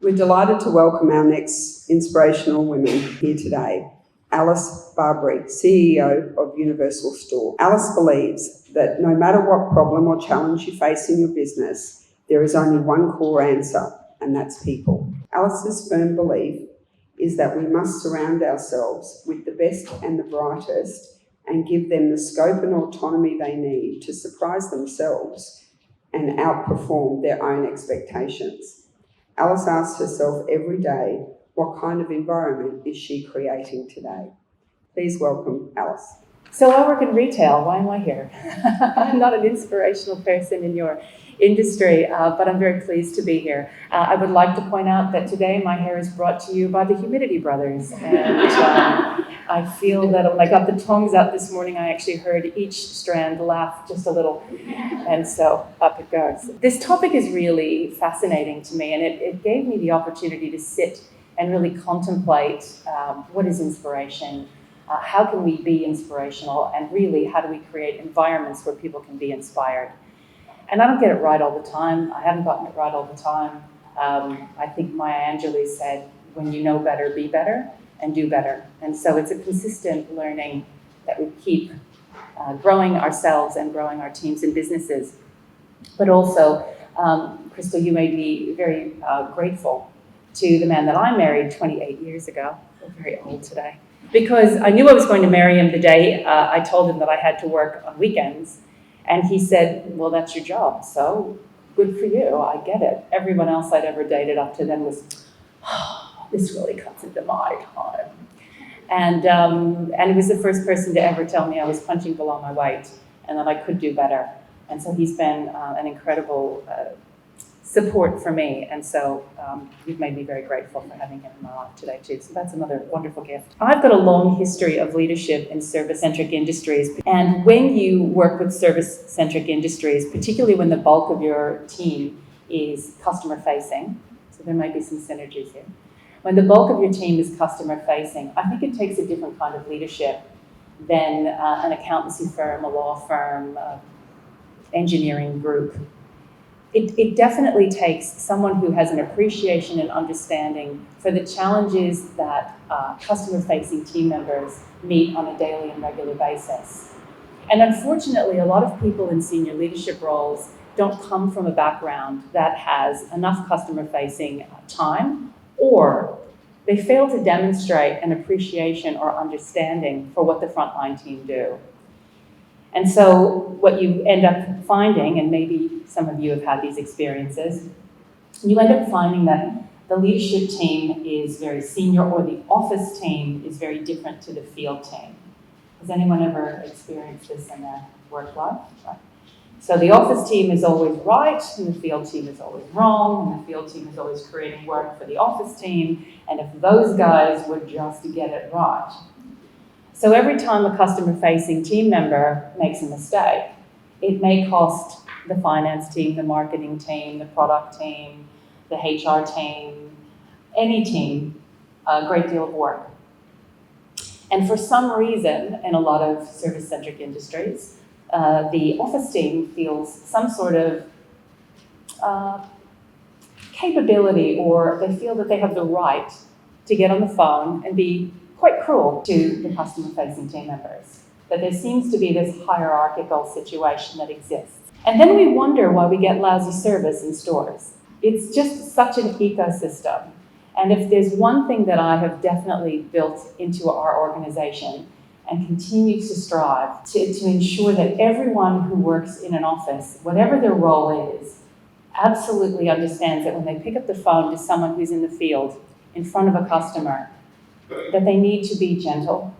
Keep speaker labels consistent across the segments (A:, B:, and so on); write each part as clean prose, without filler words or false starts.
A: We're delighted to welcome our next inspirational women here today. Alice Barbery, CEO of Universal Store. Alice believes that no matter what problem or challenge you face in your business, there is only one core answer, and that's people. Alice's firm belief is that we must surround ourselves with the best and the brightest and give them the scope and autonomy they need to surprise themselves and outperform their own expectations. Alice asks herself every day, what kind of environment is she creating today? Please welcome Alice.
B: So I work in retail. Why am I here? I'm not an inspirational person in your industry, but I'm very pleased to be here. I would like to point out that today my hair is brought to you by the Humidity Brothers. And I feel that when I got the tongs out this morning, I actually heard each strand laugh just a little. And so up it goes. This topic is really fascinating to me, and it gave me the opportunity to sit and really contemplate what is inspiration. How can we be inspirational, and really how do we create environments where people can be inspired? And I don't get it right all the time. I haven't gotten it right all the time. I think Maya Angelou said, when you know better, be better and do better. And so it's a consistent learning that we keep growing ourselves and growing our teams and businesses. But also, Crystal, you made me very grateful to the man that I married 28 years ago. I'm very old today. Because I knew I was going to marry him the day I told him that I had to work on weekends. And he said, well, that's your job, so good for you, I get it. Everyone else I'd ever dated up to then was, oh, this really cuts into my time. And he was the first person to ever tell me I was punching below my weight and that I could do better. And so he's been an incredible support for me, and so you've made me very grateful for having him in my life today too. So that's another wonderful gift. I've got a long history of leadership in service-centric industries, and when you work with service-centric industries, particularly when the bulk of your team is customer-facing, so there might be some synergies here. When the bulk of your team is customer-facing, I think it takes a different kind of leadership than an accountancy firm, a law firm, engineering group. It definitely takes someone who has an appreciation and understanding for the challenges that customer-facing team members meet on a daily and regular basis. And unfortunately, a lot of people in senior leadership roles don't come from a background that has enough customer-facing time, or they fail to demonstrate an appreciation or understanding for what the frontline team do. And so what you end up finding, and maybe some of you have had these experiences, you end up finding that the leadership team is very senior, or the office team is very different to the field team. Has anyone ever experienced this in their work life? Right. So the office team is always right, and the field team is always wrong, and the field team is always creating work for the office team, and if those guys would just get it right. So every time a customer-facing team member makes a mistake, it may cost the finance team, the marketing team, the product team, the HR team, any team, a great deal of work. And for some reason, in a lot of service-centric industries, the office team feels some sort of capability, or they feel that they have the right to get on the phone and be quite cruel to the customer-facing team members, that there seems to be this hierarchical situation that exists. And then we wonder why we get lousy service in stores. It's just such an ecosystem. And if there's one thing that I have definitely built into our organization and continue to strive to ensure that everyone who works in an office, whatever their role is, absolutely understands that when they pick up the phone to someone who's in the field in front of a customer, that they need to be gentle,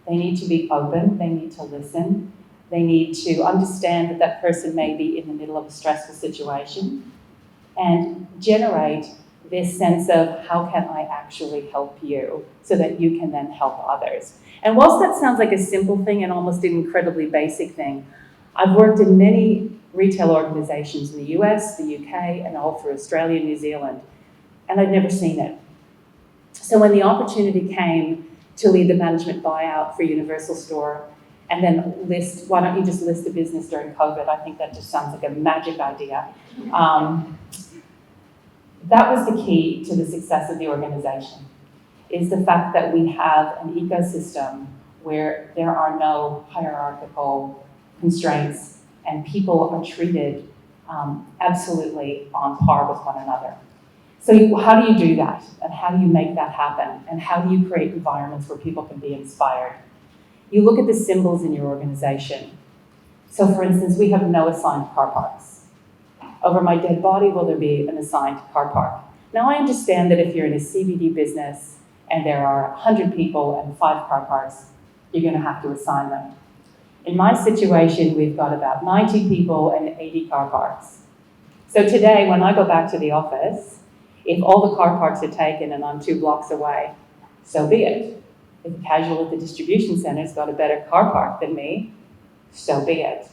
B: they need to be open, they need to listen, they need to understand that that person may be in the middle of a stressful situation, and generate this sense of how can I actually help you so that you can then help others. And whilst that sounds like a simple thing and almost an incredibly basic thing, I've worked in many retail organizations in the US, the UK, and all through Australia and New Zealand, and I'd never seen it. So when the opportunity came to lead the management buyout for Universal Store, and then why don't you just list the business during COVID? I think that just sounds like a magic idea. That was the key to the success of the organization, is the fact that we have an ecosystem where there are no hierarchical constraints and people are treated absolutely on par with one another. So how do you do that? And how do you make that happen? And how do you create environments where people can be inspired? You look at the symbols in your organization. So for instance, we have no assigned car parks. Over my dead body, will there be an assigned car park? Now I understand that if you're in a CBD business and there are 100 people and 5 car parks, you're going to have to assign them. In my situation, we've got about 90 people and 80 car parks. So today, when I go back to the office, if all the car parks are taken and I'm 2 blocks away, so be it. If a casual at the distribution center's got a better car park than me, so be it.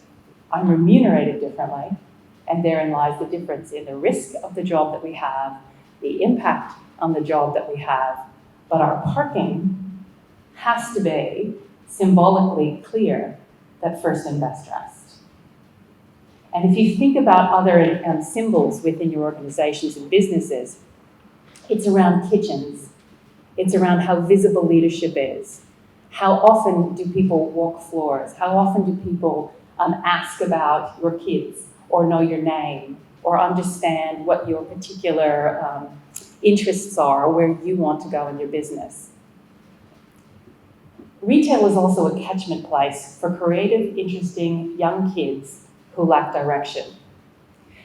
B: I'm remunerated differently, and therein lies the difference in the risk of the job that we have, the impact on the job that we have, but our parking has to be symbolically clear that first invest rest. And if you think about other symbols within your organizations and businesses, it's around kitchens. It's around how visible leadership is. How often do people walk floors? How often do people ask about your kids or know your name or understand what your particular interests are or where you want to go in your business? Retail is also a catchment place for creative, interesting young kids who lack direction.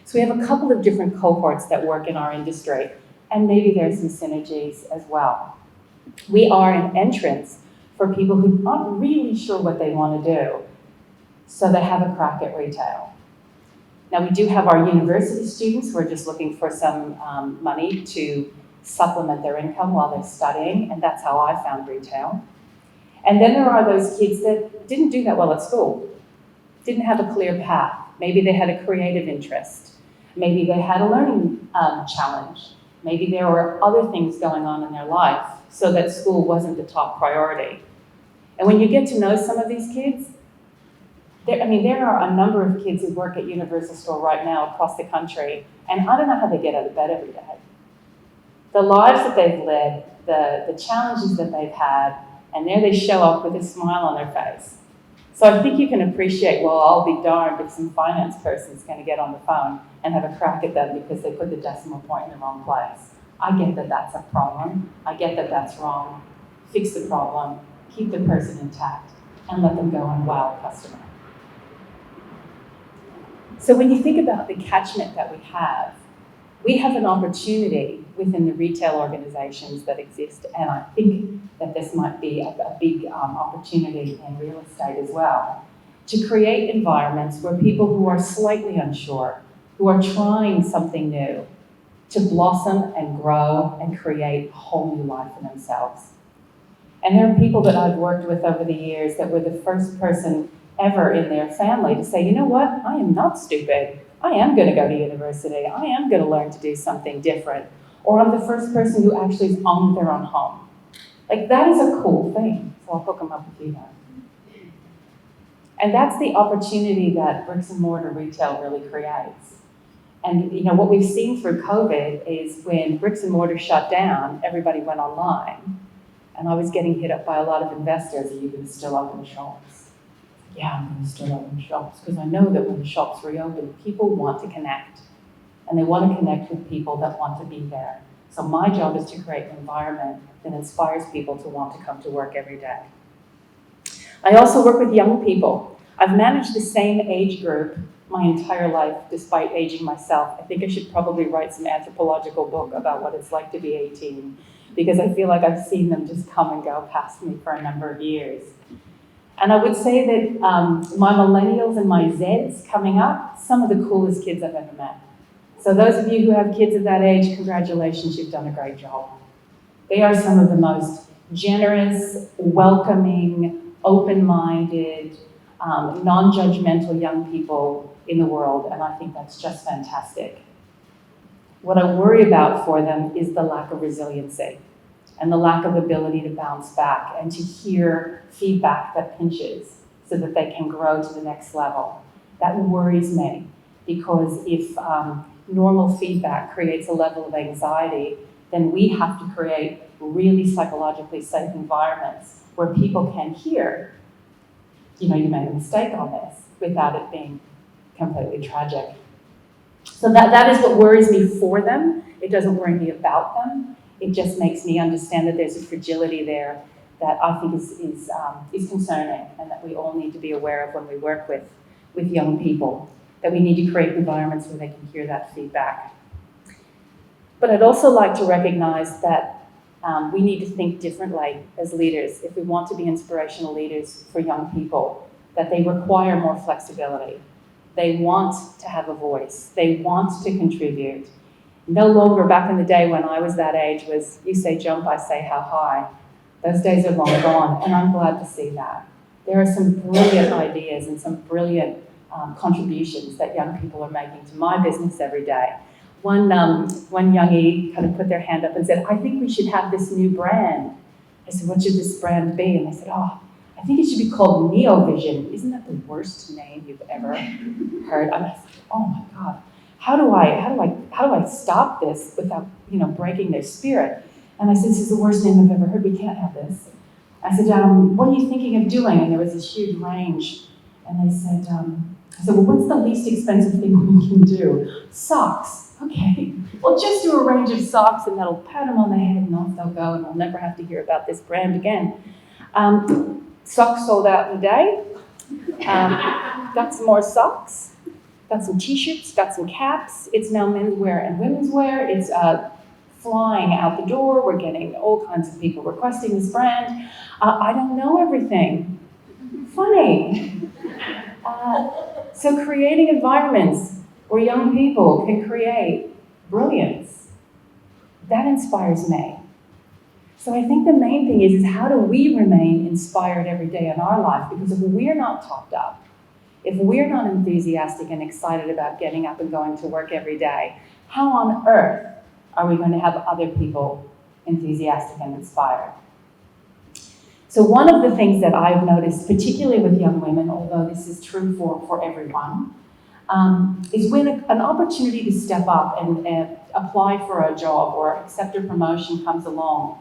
B: So we have a couple of different cohorts that work in our industry, and maybe there's some synergies as well. We are an entrance for people who aren't really sure what they want to do, so they have a crack at retail. Now we do have our university students who are just looking for some money to supplement their income while they're studying, and that's how I found retail. And then there are those kids that didn't do that well at school, didn't have a clear path. Maybe they had a creative interest. Maybe they had a learning challenge. Maybe there were other things going on in their life so that school wasn't the top priority. And when you get to know some of these kids, there are a number of kids who work at Universal Store right now across the country, and I don't know how they get out of bed every day. The lives that they've led, the challenges that they've had, and there they show up with a smile on their face. So I think you can appreciate, well, I'll be darned if some finance person's going to get on the phone and have a crack at them because they put the decimal point in the wrong place. I get that that's a problem. I get that that's wrong. Fix the problem, keep the person intact, and let them go and wow a customer. So when you think about the catchment that we have an opportunity within the retail organizations that exist, and I think that this might be a big opportunity in real estate as well, to create environments where people who are slightly unsure, who are trying something new, to blossom and grow and create a whole new life for themselves. And there are people that I've worked with over the years that were the first person ever in their family to say, you know what, I am not stupid. I am going to go to university. I am going to learn to do something different. Or I'm the first person who actually has owned their own home. Like, that is a cool thing. So I'll hook them up with you now. And that's the opportunity that bricks and mortar retail really creates. And what we've seen through COVID is when bricks and mortar shut down, everybody went online. And I was getting hit up by a lot of investors, are you going to still open shops? Yeah, I'm going to still open shops because I know that when the shops reopen, people want to connect. And they want to connect with people that want to be there. So my job is to create an environment that inspires people to want to come to work every day. I also work with young people. I've managed the same age group my entire life, despite aging myself. I think I should probably write some anthropological book about what it's like to be 18, because I feel like I've seen them just come and go past me for a number of years. And I would say that my millennials and my Zeds coming up, some of the coolest kids I've ever met. So those of you who have kids at that age, congratulations, you've done a great job. They are some of the most generous, welcoming, open-minded, non-judgmental young people in the world, and I think that's just fantastic. What I worry about for them is the lack of resiliency and the lack of ability to bounce back and to hear feedback that pinches so that they can grow to the next level. That worries me, because if normal feedback creates a level of anxiety, then we have to create really psychologically safe environments where people can hear, you made a mistake on this, without it being completely tragic. So that is what worries me for them. It doesn't worry me about them. It just makes me understand that there's a fragility there that I think is concerning, and that we all need to be aware of when we work with young people, that we need to create environments where they can hear that feedback. But I'd also like to recognize that we need to think differently as leaders if we want to be inspirational leaders for young people, that they require more flexibility. They want to have a voice. They want to contribute. No longer back in the day when I was that age was, you say jump, I say how high. Those days are long gone, and I'm glad to see that. There are some brilliant ideas and some brilliant contributions that young people are making to my business every day. One youngie kind of put their hand up and said, I think we should have this new brand. I said, what should this brand be? And they said, I think it should be called Neovision. Isn't that the worst name you've ever heard? And I said, oh my God, how do I stop this without breaking their spirit? And I said, this is the worst name I've ever heard. We can't have this. I said, what are you thinking of doing? And there was this huge range. And they said, I said, well, what's the least expensive thing we can do? Socks. Okay. Well, just do a range of socks, and that'll pat them on the head, and off they'll go, and we'll never have to hear about this brand again. Socks sold out in a day. Got some more socks. Got some t-shirts. Got some caps. It's now men's wear and women's wear. It's flying out the door. We're getting all kinds of people requesting this brand. I don't know everything. Funny. So creating environments where young people can create brilliance, that inspires me. So I think the main thing is how do we remain inspired every day in our life? Because if we're not topped up, if we're not enthusiastic and excited about getting up and going to work every day, how on earth are we going to have other people enthusiastic and inspired? So one of the things that I've noticed, particularly with young women, although this is true for everyone, is when an opportunity to step up and apply for a job or accept a promotion comes along.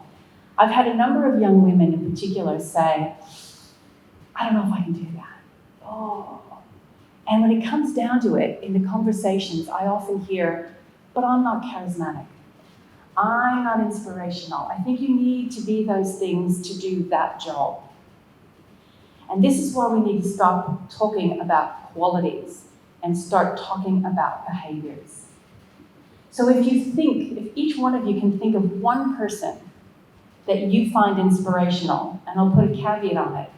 B: I've had a number of young women in particular say, I don't know if I can do that. And when it comes down to it, in the conversations, I often hear, but I'm not charismatic. I'm not inspirational. I think you need to be those things to do that job. And this is why we need to stop talking about qualities and start talking about behaviors. So if each one of you can think of one person that you find inspirational, and I'll put a caveat on it,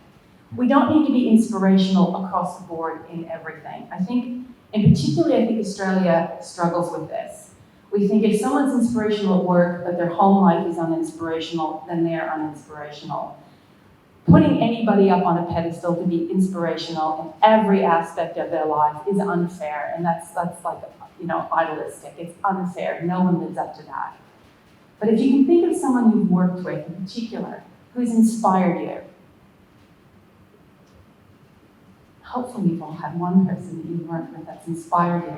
B: we don't need to be inspirational across the board in everything. I think Australia struggles with this. We think if someone's inspirational at work, but their home life is uninspirational, then they're uninspirational. Putting anybody up on a pedestal to be inspirational in every aspect of their life is unfair, and that's like, idealistic. It's unfair. No one lives up to that. But if you can think of someone you've worked with in particular who's inspired you, hopefully you've all had one person that you've worked with that's inspired you.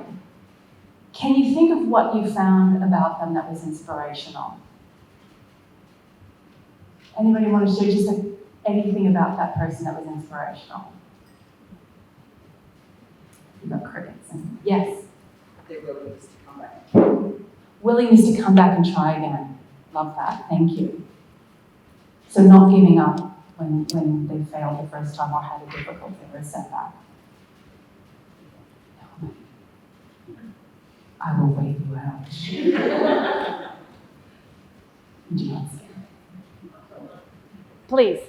B: Can you think of what you found about them that was inspirational? Anybody want to share just anything about that person that was inspirational? You've got crickets. Yes?
C: Their willingness to come back.
B: Willingness to come back and try again. Love that. Thank you. So not giving up when they failed the first time or had a difficulty or a setback. I will wait you out. Do not say. Please.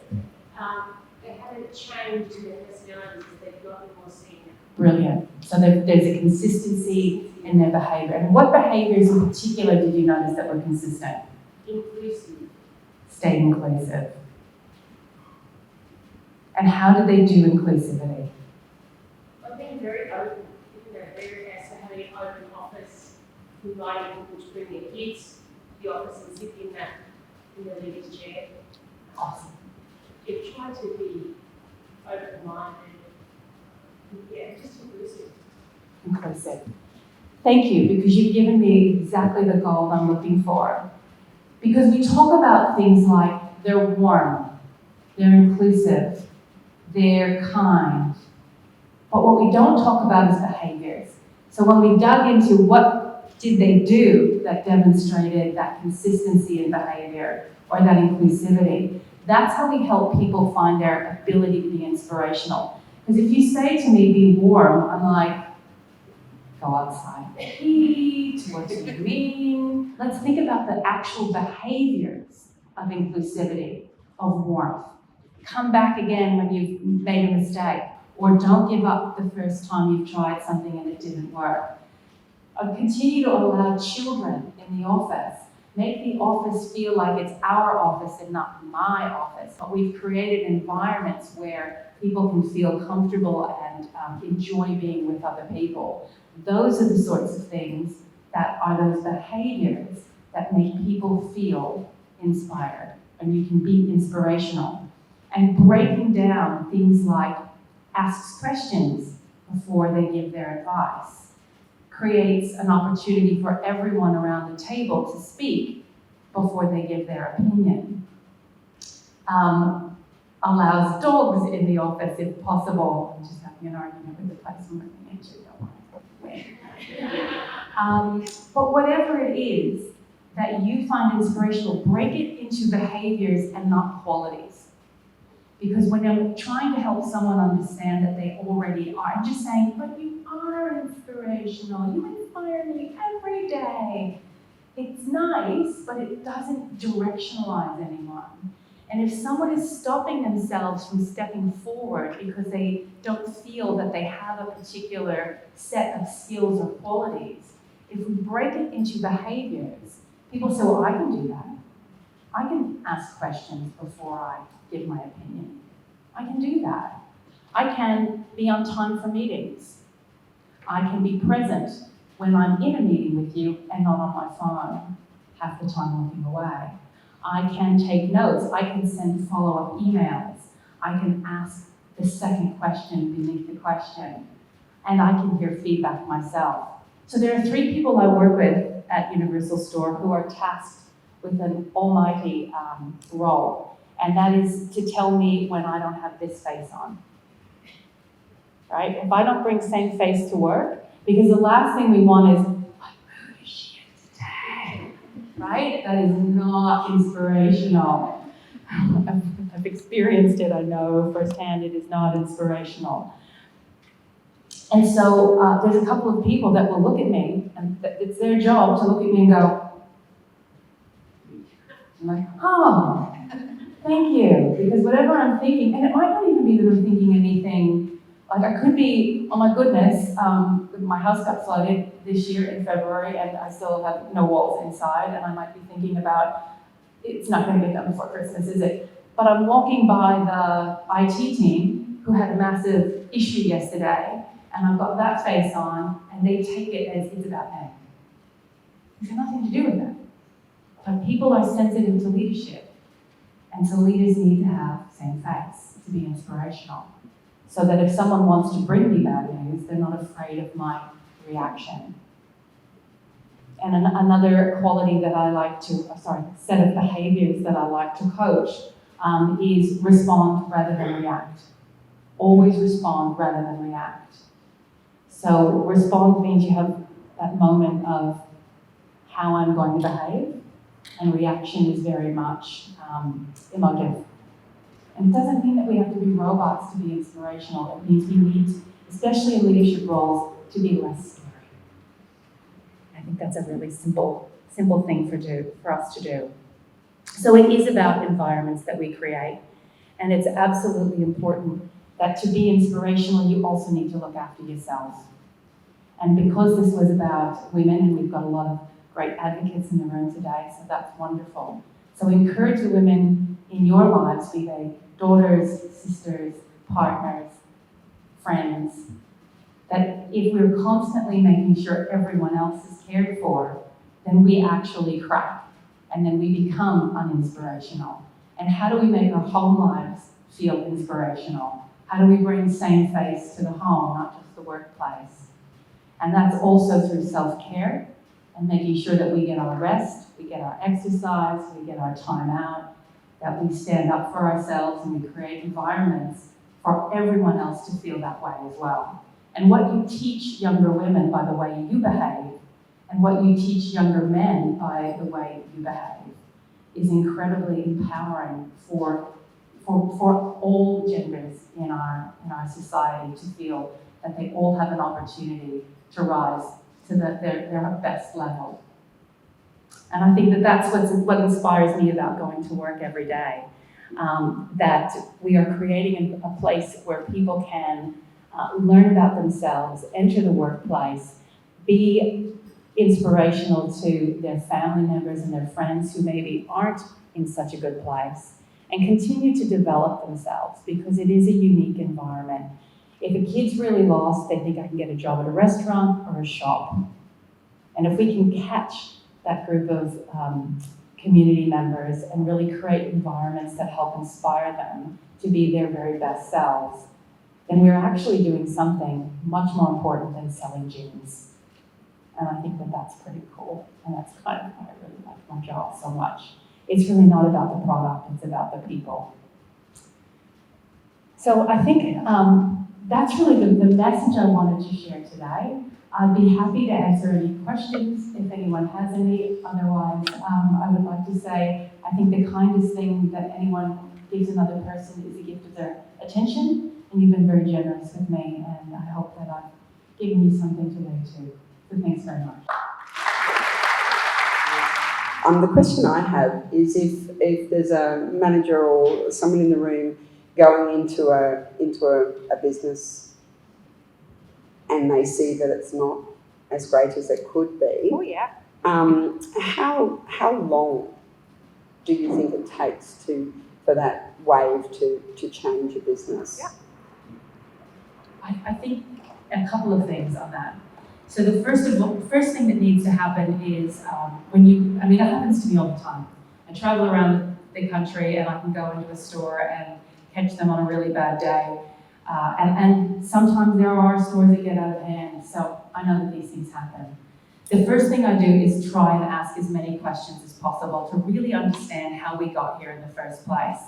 D: They haven't changed in their personalities, they've gotten more senior.
B: Brilliant. So there's a consistency in their behaviour. And what behaviours in particular did you notice that were consistent?
D: Inclusive.
B: Stay inclusive. And how do they do inclusivity?
D: I've been very open, very as to having an open office, inviting people to bring their kids to the office and sit in the leader's chair.
B: Awesome.
D: They've tried to be open-minded, just inclusive.
B: Inclusive. Thank you, because you've given me exactly the gold I'm looking for. Because we talk about things like they're warm, they're inclusive, they're kind. But what we don't talk about is behaviors. So when we dug into what did they do that demonstrated that consistency in behavior or that inclusivity, that's how we help people find their ability to be inspirational. Because if you say to me, be warm, I'm like, go outside the heat, what do you mean? Let's think about the actual behaviors of inclusivity, of warmth. Come back again when you've made a mistake, or don't give up the first time you've tried something and it didn't work. Continue to allow children in the office. Make the office feel like it's our office and not my office. But we've created environments where people can feel comfortable and enjoy being with other people. Those are the sorts of things that are those behaviors that make people feel inspired, and you can be inspirational. And breaking down things like asks questions before they give their advice, creates an opportunity for everyone around the table to speak before they give their opinion. Allows dogs in the office if possible. I'm just having an argument with the place I'm looking into, don't worry. But whatever it is that you find inspirational, break it into behaviors and not qualities. Because when I'm trying to help someone understand that they already are, I'm just saying, but you are inspirational. You inspire me every day. It's nice, but it doesn't directionalize anyone. And if someone is stopping themselves from stepping forward because they don't feel that they have a particular set of skills or qualities, if we break it into behaviors, people say, well, I can do that. I can ask questions before I give my opinion. I can do that. I can be on time for meetings. I can be present when I'm in a meeting with you and not on my phone, half the time looking away. I can take notes. I can send follow-up emails. I can ask the second question beneath the question. And I can hear feedback myself. So there are 3 people I work with at Universal Store who are tasked with an almighty role, and that is to tell me when I don't have this face on, right? If I don't bring same face to work, because the last thing we want is, what mood is she in today, right? That is not inspirational. I've experienced it, I know firsthand it is not inspirational. And so there's a couple of people that will look at me, and it's their job to look at me and go, I'm like, oh, thank you. Because whatever I'm thinking, and it might not even be that I'm thinking anything, like I could be, oh my goodness, my house got flooded this year in February and I still have no walls inside, and I might be thinking about, it's not going to get done before Christmas, is it? But I'm walking by the IT team who had a massive issue yesterday, and I've got that face on, and they take it as it's about them. It's got nothing to do with that. But people are sensitive to leadership, and so leaders need to have same face to be inspirational. So that if someone wants to bring me bad news, they're not afraid of my reaction. And another quality that I like to, set of behaviors that I like to coach is respond rather than react. Always respond rather than react. So respond means you have that moment of how I'm going to behave, and reaction is very much emotive. And it doesn't mean that we have to be robots to be inspirational. It means we need, especially in leadership roles, to be less scary. I think that's a really simple thing for us to do. So it is about environments that we create. And it's absolutely important that to be inspirational, you also need to look after yourself. And because this was about women, and we've got a lot of great advocates in the room today, so that's wonderful. So encourage the women in your lives, be they daughters, sisters, partners, friends, that if we're constantly making sure everyone else is cared for, then we actually crack, and then we become uninspirational. And how do we make our home lives feel inspirational? How do we bring same face to the home, not just the workplace? And that's also through self-care and making sure that we get our rest, we get our exercise, we get our time out, that we stand up for ourselves and we create environments for everyone else to feel that way as well. And what you teach younger women by the way you behave, and what you teach younger men by the way you behave, is incredibly empowering for all genders in our society to feel that they all have an opportunity to rise to their best level. And I think that that's what inspires me about going to work every day, that we are creating a place where people can learn about themselves, enter the workplace, be inspirational to their family members and their friends who maybe aren't in such a good place, and continue to develop themselves, because it is a unique environment. If a kid's really lost, they think I can get a job at a restaurant or a shop. And if we can catch that group of community members and really create environments that help inspire them to be their very best selves, then we're actually doing something much more important than selling jeans. And I think that that's pretty cool. And that's kind of why I really like my job so much. It's really not about the product, it's about the people. So I think that's really the message I wanted to share today. I'd be happy to answer any questions if anyone has any. Otherwise, I would like to say I think the kindest thing that anyone gives another person is a gift of their attention. And you've been very generous with me, and I hope that I've given you something today too. So thanks very much.
A: The question I have is if there's a manager or someone in the room going into a business and they see that it's not as great as it could be.
E: Oh yeah.
A: How long do you think it takes for that wave to change a business?
E: Yeah.
B: I think a couple of things on that. So the first thing that needs to happen is it happens to me all the time. I travel around the country and I can go into a store and catch them on a really bad day. And sometimes there are stores that get out of hand, so I know that these things happen. The first thing I do is try and ask as many questions as possible to really understand how we got here in the first place.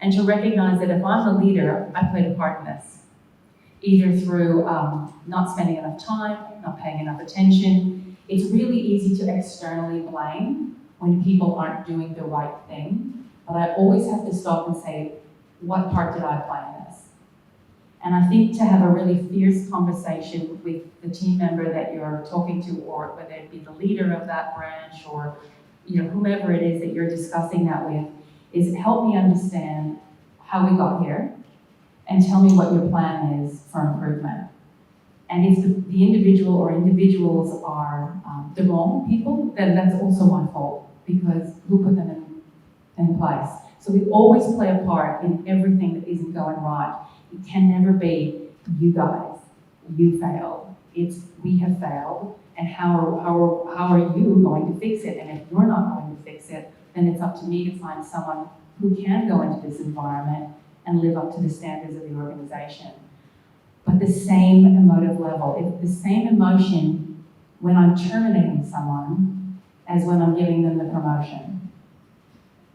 B: And to recognize that if I'm the leader, I played a part in this. Either through not spending enough time, not paying enough attention. It's really easy to externally blame when people aren't doing the right thing. But I always have to stop and say, what part did I play in this? And I think to have a really fierce conversation with the team member that you're talking to, or whether it be the leader of that branch or whomever it is that you're discussing that with, is help me understand how we got here and tell me what your plan is for improvement. And if the individual or individuals are the wrong people, then that's also my fault, because who put them in place? So we always play a part in everything that isn't going right. It can never be, you guys, you failed. It's, we have failed, and how are you going to fix it? And if you're not going to fix it, then it's up to me to find someone who can go into this environment and live up to the standards of the organization. But the same emotive level, it's the same emotion when I'm terminating someone as when I'm giving them the promotion,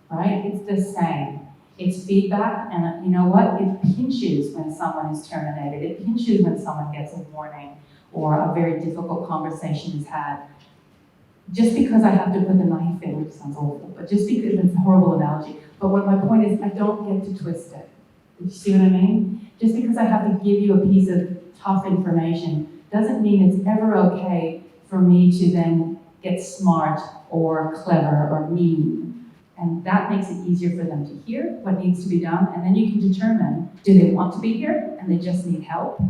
B: right? It's the same. It's feedback, and you know what? It pinches when someone is terminated. It pinches when someone gets a warning or a very difficult conversation is had. Just because I have to put the knife in, which sounds awful, but just because it's a horrible analogy. But what my point is, I don't get to twist it. Do you see what I mean? Just because I have to give you a piece of tough information doesn't mean it's ever okay for me to then get smart or clever or mean. And that makes it easier for them to hear what needs to be done. And then you can determine, do they want to be here and they just need help?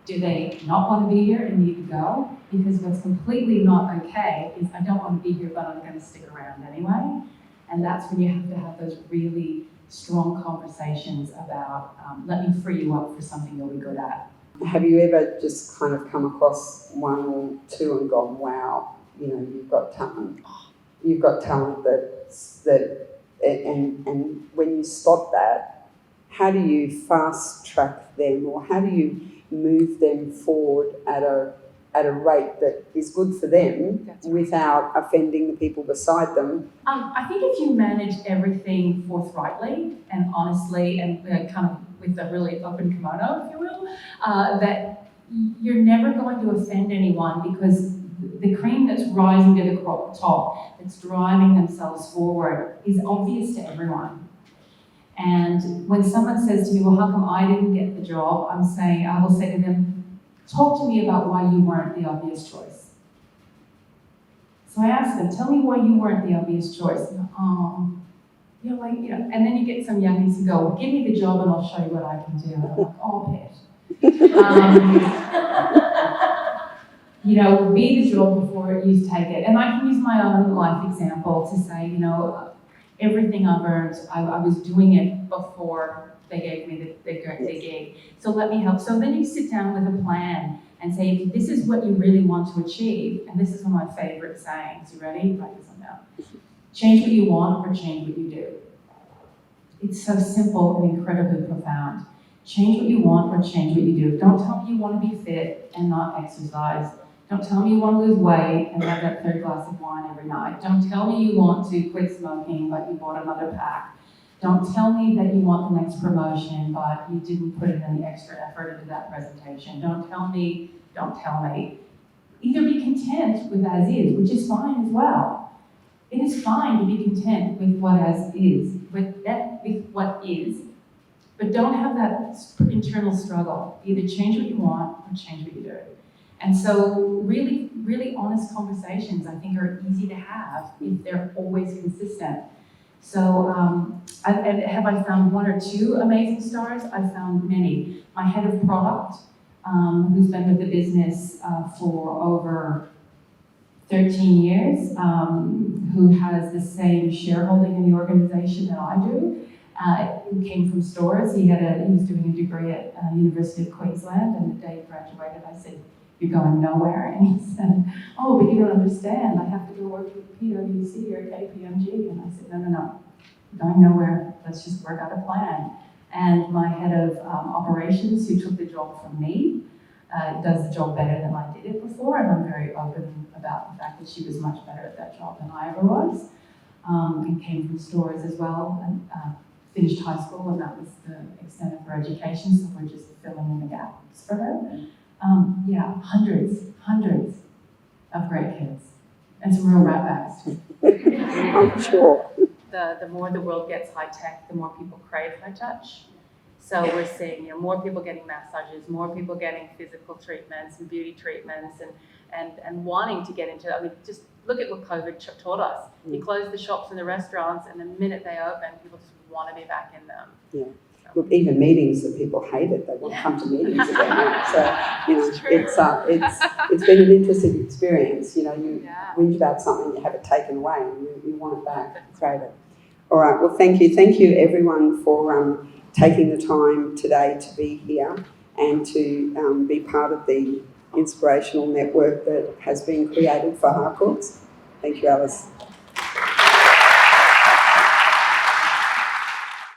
B: Do they not want to be here and need to go? Because what's completely not okay is I don't want to be here, but I'm going to stick around anyway. And that's when you have to have those really strong conversations about, let me free you up for something you'll be good at.
A: Have you ever just kind of come across one or two and gone, wow, you've got talent. You've got talent and when you spot that, how do you fast track them, or how do you move them forward at a at a rate that is good for them without offending the people beside them.
B: I think if you manage everything forthrightly and honestly and kind of with a really open kimono, if you will, that you're never going to offend anyone, because the cream that's rising to the top, that's driving themselves forward, is obvious to everyone. And when someone says to me, well, how come I didn't get the job? I will say to them, talk to me about why you weren't the obvious choice. So I ask them, tell me why you weren't the obvious choice. And then you get some youngies who go, well, give me the job and I'll show you what I can do. And I'm like, oh, pet. Be the job before you take it. And I can use my own life example to say, everything I've earned, I was doing it before they gave me the gig. So let me help. So then you sit down with a plan and say, if this is what you really want to achieve, and this is one of my favorite sayings. You ready? Write this one down. Change what you want or change what you do. It's so simple and incredibly profound. Change what you want or change what you do. Don't tell me you want to be fit and not exercise. Don't tell me you want to lose weight and have that third glass of wine every night. Don't tell me you want to quit smoking but you bought another pack. Don't tell me that you want the next promotion but you didn't put in any extra effort into that presentation. Don't tell me. Either be content with as is, which is fine as well. It is fine to be content with what is, but don't have that internal struggle. Either change what you want or change what you do. And so really, really honest conversations, I think, are easy to have if they're always consistent. So, have I found one or two amazing stars? I've found many. My head of product, who's been with the business for over 13 years, who has the same shareholding in the organization that I do, who came from stores. He was doing a degree at University of Queensland, and the day he graduated, I said, "You're going nowhere." And he said, "Oh, but you don't understand. I have to go work with PwC or KPMG." And I said, No. You're going nowhere. Let's just work out a plan. And my head of operations, who took the job from me, does the job better than I did it before, and I'm very open about the fact that she was much better at that job than I ever was, and came from stores as well, and finished high school, and that was the extent of her education, so we're just filling in the gaps for her. Hundreds of great kids, and some real ratbats too.
A: I'm sure.
B: The more the world gets high tech, the more people crave high touch. So we're seeing, more people getting massages, more people getting physical treatments and beauty treatments, and wanting to get into. I mean, just look at what COVID taught us. You close the shops and the restaurants, and the minute they open, people just want to be back in them.
A: Yeah. Look, even meetings that people hated, they want to come to meetings again. So, it's been an interesting experience. You whinge about something, you have it taken away, and you want it back, crave it. All right. Well, thank you. Thank you, everyone, for taking the time today to be here and to be part of the inspirational network that has been created for Harcourts. Thank you, Alice.